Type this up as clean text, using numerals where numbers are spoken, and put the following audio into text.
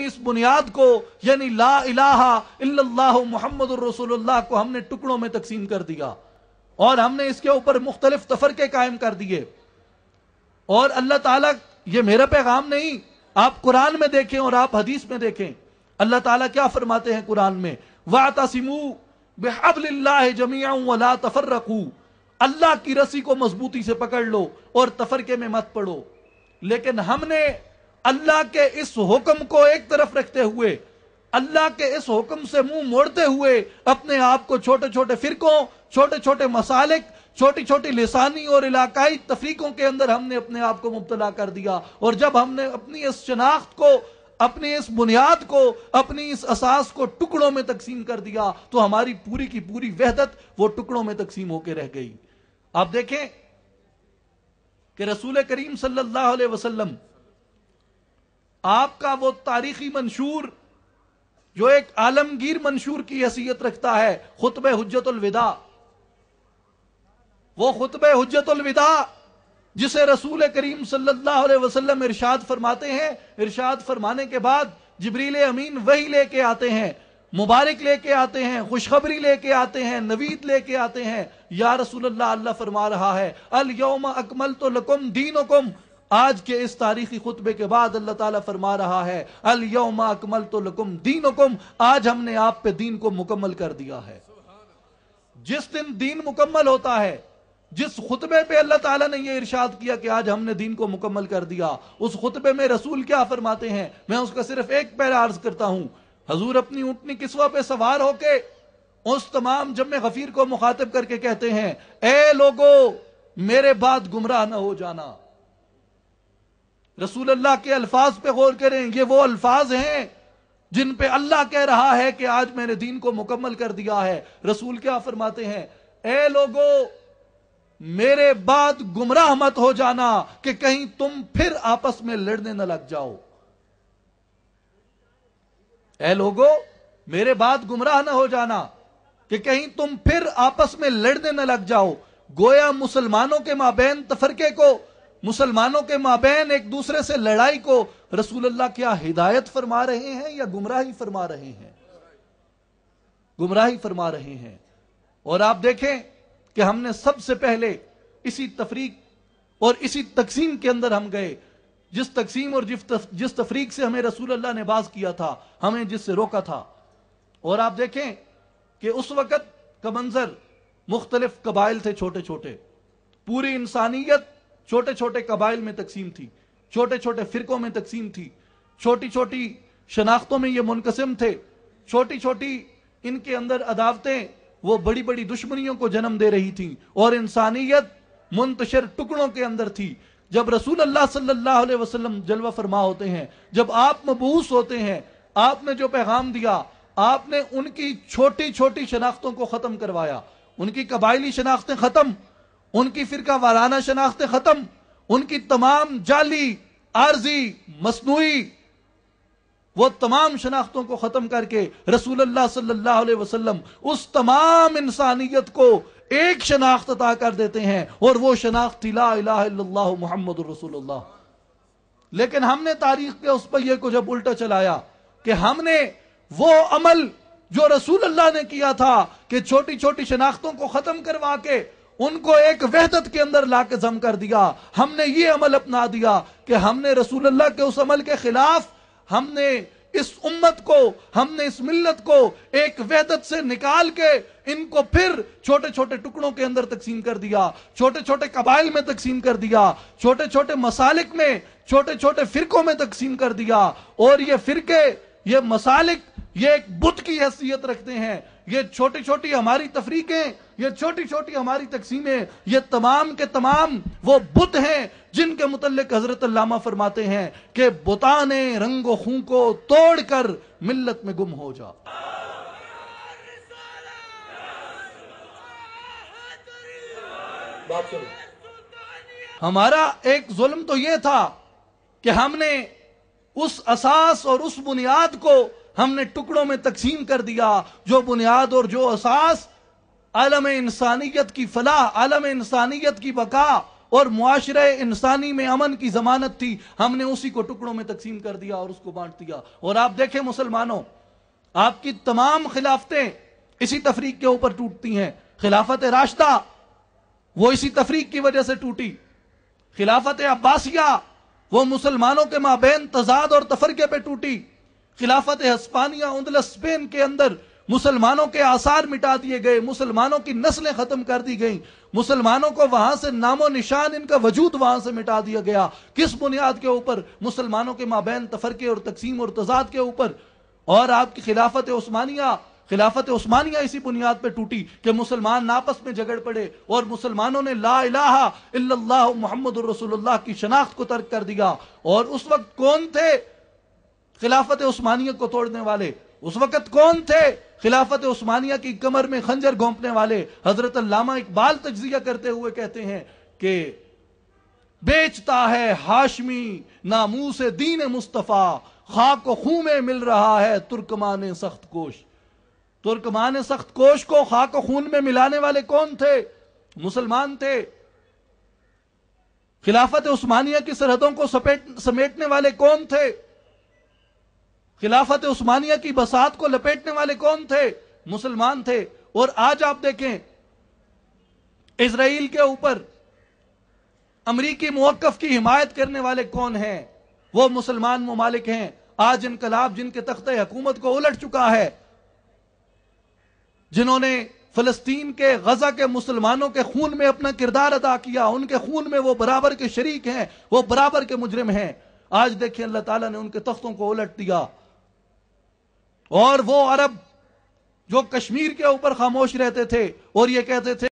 اس بنیاد کو یعنی لا الہ الا اللہ محمد الرسول اللہ کو ہم نے ٹکڑوں میں تقسیم کر دیا اور ہم نے اس کے اوپر مختلف تفرقے قائم کر دیے. اور اللہ تعالیٰ، یہ میرا پیغام نہیں، آپ قرآن میں دیکھیں اور آپ حدیث میں دیکھیں اللہ تعالیٰ کیا فرماتے ہیں قرآن میں، وَاعْتَصِمُوا بِحَبْلِ اللَّهِ جَمِيعًا وَلَا تَفَرَّقُوا، اللہ کی رسی کو مضبوطی سے پکڑ لو اور تفرقے میں مت پڑو. لیکن ہم نے اللہ کے اس حکم کو ایک طرف رکھتے ہوئے، اللہ کے اس حکم سے منہ موڑتے ہوئے اپنے آپ کو چھوٹے چھوٹے فرقوں، چھوٹے چھوٹے مسالک، چھوٹی چھوٹی لسانی اور علاقائی تفریقوں کے اندر ہم نے اپنے آپ کو مبتلا کر دیا. اور جب ہم نے اپنی اس شناخت کو، اپنی اس بنیاد کو، اپنی اس اساس کو ٹکڑوں میں تقسیم کر دیا تو ہماری پوری کی پوری وحدت وہ ٹکڑوں میں تقسیم ہو کے رہ گئی. آپ دیکھیں کہ رسول کریم صلی اللہ علیہ وسلم، آپ کا وہ تاریخی منشور جو ایک عالمگیر منشور کی حیثیت رکھتا ہے، خطبہ حجت الوداع، وہ خطبہ حجت الوداع جسے رسول کریم صلی اللہ علیہ وسلم ارشاد فرماتے ہیں، ارشاد فرمانے کے بعد جبریل امین وحی لے کے آتے ہیں، مبارک لے کے آتے ہیں، خوشخبری لے کے آتے ہیں، نوید لے کے آتے ہیں. یا رسول اللہ، اللہ فرما رہا ہے الیوم اکملت لکم دینکم، آج کے اس تاریخی خطبے کے بعد اللہ تعالیٰ فرما رہا ہے الیوم اکملت لکم دینکم، آج ہم نے آپ پہ دین کو مکمل کر دیا ہے. جس دن دین مکمل ہوتا ہے، جس خطبے پہ اللہ تعالیٰ نے یہ ارشاد کیا کہ آج ہم نے دین کو مکمل کر دیا، اس خطبے میں رسول کیا فرماتے ہیں؟ میں اس کا صرف ایک پیرا عرض کرتا ہوں. حضور اپنی اونٹنی کسوہ پہ سوار ہو کے اس تمام جمع غفیر کو مخاطب کر کے کہتے ہیں، اے لوگو میرے بعد گمراہ نہ ہو جانا. رسول اللہ کے الفاظ پہ غور کریں، یہ وہ الفاظ ہیں جن پہ اللہ کہہ رہا ہے کہ آج میں نے دین کو مکمل کر دیا ہے. رسول کیا فرماتے ہیں؟ اے لوگو میرے بعد گمراہ مت ہو جانا کہ کہیں تم پھر آپس میں لڑنے نہ لگ جاؤ. اے لوگو میرے بعد گمراہ نہ ہو جانا کہ کہیں تم پھر آپس میں لڑنے نہ لگ جاؤ. گویا مسلمانوں کے مابین تفرقے کو، مسلمانوں کے مابین ایک دوسرے سے لڑائی کو رسول اللہ کیا ہدایت فرما رہے ہیں یا گمراہی فرما رہے ہیں؟ گمراہی فرما رہے ہیں. اور آپ دیکھیں کہ ہم نے سب سے پہلے اسی تفریق اور اسی تقسیم کے اندر ہم گئے، جس تقسیم اور جس تفریق سے ہمیں رسول اللہ نے باز کیا تھا، ہمیں جس سے روکا تھا. اور آپ دیکھیں کہ اس وقت کا منظر مختلف قبائل تھے، چھوٹے چھوٹے، پوری انسانیت چھوٹے چھوٹے قبائل میں تقسیم تھی، چھوٹے چھوٹے فرقوں میں تقسیم تھی، چھوٹی چھوٹی شناختوں میں یہ منقسم تھے، چھوٹی چھوٹی ان کے اندر عداوتیں وہ بڑی بڑی دشمنیوں کو جنم دے رہی تھی اور انسانیت منتشر ٹکڑوں کے اندر تھی. جب رسول اللہ صلی اللہ علیہ وسلم جلوہ فرما ہوتے ہیں، جب آپ مبعوث ہوتے ہیں، آپ نے جو پیغام دیا، آپ نے ان کی چھوٹی چھوٹی شناختوں کو ختم کروایا، ان کی قبائلی شناختیں ختم، ان کی فرقہ وارانہ شناختیں ختم، ان کی تمام جعلی، عارضی، مصنوعی وہ تمام شناختوں کو ختم کر کے رسول اللہ صلی اللہ علیہ وسلم اس تمام انسانیت کو ایک شناخت عطا کر دیتے ہیں، اور وہ شناخت تھی لا الہ الا اللہ محمد الرسول اللہ. لیکن ہم نے تاریخ کے اس پہیے کو جب الٹا چلایا کہ ہم نے وہ عمل جو رسول اللہ نے کیا تھا کہ چھوٹی چھوٹی شناختوں کو ختم کروا کے ان کو ایک وحدت کے اندر لا کے ضم کر دیا، ہم نے یہ عمل اپنا دیا کہ ہم نے رسول اللہ کے اس عمل کے خلاف ہم نے اس امت کو، ہم نے اس ملت کو ایک وحدت سے نکال کے ان کو پھر چھوٹے چھوٹے ٹکڑوں کے اندر تقسیم کر دیا، چھوٹے چھوٹے قبائل میں تقسیم کر دیا، چھوٹے چھوٹے مسالک میں، چھوٹے چھوٹے فرقوں میں تقسیم کر دیا. اور یہ فرقے، یہ مسالک، یہ ایک بت کی حیثیت رکھتے ہیں. یہ چھوٹی چھوٹی ہماری تفریقیں، یہ چھوٹی چھوٹی ہماری تقسیمیں، یہ تمام کے تمام وہ بت ہیں جن کے متعلق حضرت علامہ فرماتے ہیں کہ بتانے رنگ و خون کو توڑ کر ملت میں گم ہو جا. ہمارا ایک ظلم تو یہ تھا کہ ہم نے اس اساس اور اس بنیاد کو ہم نے ٹکڑوں میں تقسیم کر دیا، جو بنیاد اور جو اساس عالم انسانیت کی فلاح، عالم انسانیت کی بقا اور معاشرہ انسانی میں امن کی ضمانت تھی، ہم نے اسی کو ٹکڑوں میں تقسیم کر دیا اور اس کو بانٹ دیا۔ اور آپ دیکھیں مسلمانوں، آپ کی تمام خلافتیں اسی تفریق کے اوپر ٹوٹتی ہیں۔ خلافت راشدہ وہ اسی تفریق کی وجہ سے ٹوٹی، خلافت عباسیہ وہ مسلمانوں کے مابین تضاد اور تفرقے پہ ٹوٹی، خلافت ہسپانیہ اندلس اسپین کے اندر مسلمانوں کے آثار مٹا دیے گئے، مسلمانوں کی نسلیں ختم کر دی گئیں، مسلمانوں کو وہاں سے نام و نشان، ان کا وجود وہاں سے مٹا دیا گیا۔ کس بنیاد کے اوپر؟ مسلمانوں کے مابین تفرقے اور تقسیم اور تضاد کے اوپر۔ اور آپ کی خلافت عثمانیہ اسی بنیاد پہ ٹوٹی کہ مسلمان آپس میں جھگڑ پڑے اور مسلمانوں نے لا الہ الا اللہ محمد الرسول اللہ کی شناخت کو ترک کر دیا۔ اور اس وقت کون تھے خلافت عثمانیہ کو توڑنے والے؟ اس وقت کون تھے خلافت عثمانیہ کی کمر میں خنجر گھونپنے والے؟ حضرت علامہ اقبال تجزیہ کرتے ہوئے کہتے ہیں کہ بیچتا ہے ہاشمی ناموس دین مصطفیٰ، خاک و خون میں مل رہا ہے ترکمان سخت کوش۔ ترکمان سخت کوش کو خاک و خون میں ملانے والے کون تھے؟ مسلمان تھے۔ خلافت عثمانیہ کی سرحدوں کو سمیٹنے والے کون تھے؟ خلافت عثمانیہ کی بساط کو لپیٹنے والے کون تھے؟ مسلمان تھے۔ اور آج آپ دیکھیں اسرائیل کے اوپر امریکی موقف کی حمایت کرنے والے کون ہیں؟ وہ مسلمان ممالک ہیں۔ آج انقلاب جن کے تختہ حکومت کو الٹ چکا ہے، جنہوں نے فلسطین کے غزہ کے مسلمانوں کے خون میں اپنا کردار ادا کیا، ان کے خون میں وہ برابر کے شریک ہیں، وہ برابر کے مجرم ہیں۔ آج دیکھیں اللہ تعالیٰ نے ان کے تختوں کو الٹ دیا، اور وہ عرب جو کشمیر کے اوپر خاموش رہتے تھے اور یہ کہتے تھے